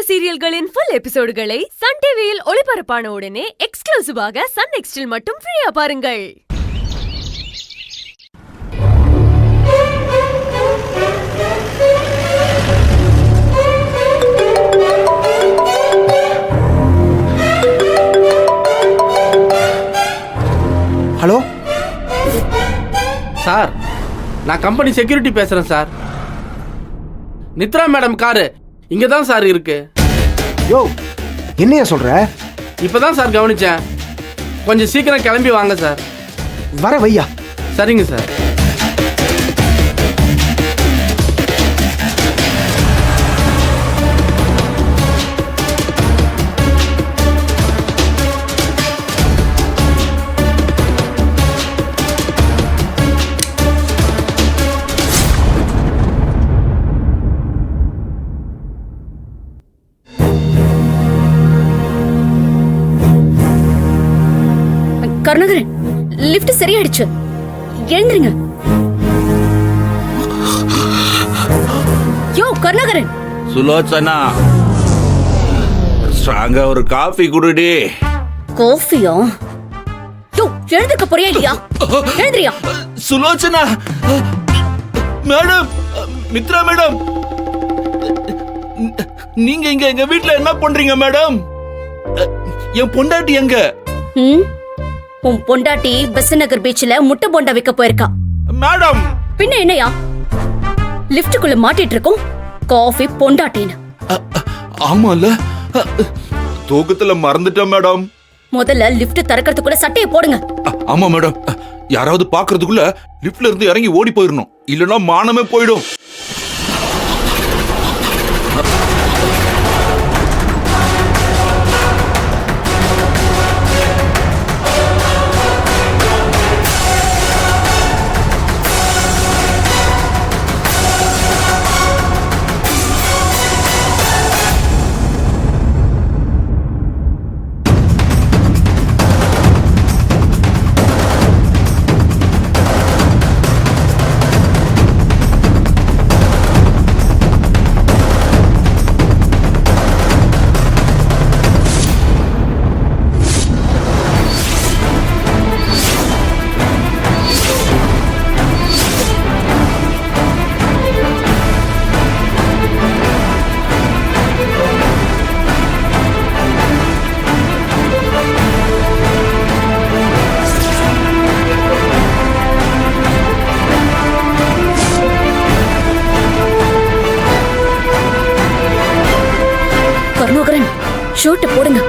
சீரியல்களின் full எபிசோடுகளை Sun டிவியில் ஒளிபரப்பான உடனே எக்ஸ்க்ளூசிவாக சன் நெக்ஸ்டில் மட்டும் ஃப்ரீயா பாருங்கள். ஹலோ சார், நான் கம்பெனி செக்யூரிட்டி பேசுறேன் சார். நித்ரா மேடம் காரு இங்க தான் சார் இருக்கு. யோ, என்னையா சொல்ற? இப்பதான் சார் கவனிச்சேன். கொஞ்சம் சீக்கிரம் கிளம்பி வாங்க சார். வர வையா. சரிங்க சார். கருணாகரன், லிஃப்ட் சரியாயிடுச்சு, எழுந்துருங்க. யோ கருணாகரன். சுலோச்சனா, ஸ்ட்ராங்கா ஒரு காஃபி குடுடி. காஃபியா? யோ எழுந்துக்க போறியா இல்லையா? எழுந்துறியா? சுலோச்சனா மேடம், மித்ரா மேடம், நீங்க இங்க எங்க வீட்ல என்ன பண்றீங்க மேடம்? என் பொண்டாட்டி எங்க? உன் பொண்டாட்டி பெசநகர் பீச்ல முட்டை போண்டா விற்க போயிருக்கா மேடம். பின்ன என்னையா லிப்டுக்குள்ள மாட்டிட்டு இருக்கோம் காஃபி பொண்டாட்டின்னு? ஆமால, தூக்கத்துல மறந்துட்டேன் மேடம். முதல்ல லிப்ட் திறக்கிறதுக்குள்ள சட்டையை போடுங்க. ஆமா மேடம், யாராவது பாக்குறதுக்குள்ள லிப்ட்ல இருந்து இறங்கி ஓடி போயிடணும், இல்லனா மானமே போயிடும். ஷூட் போடுங்க.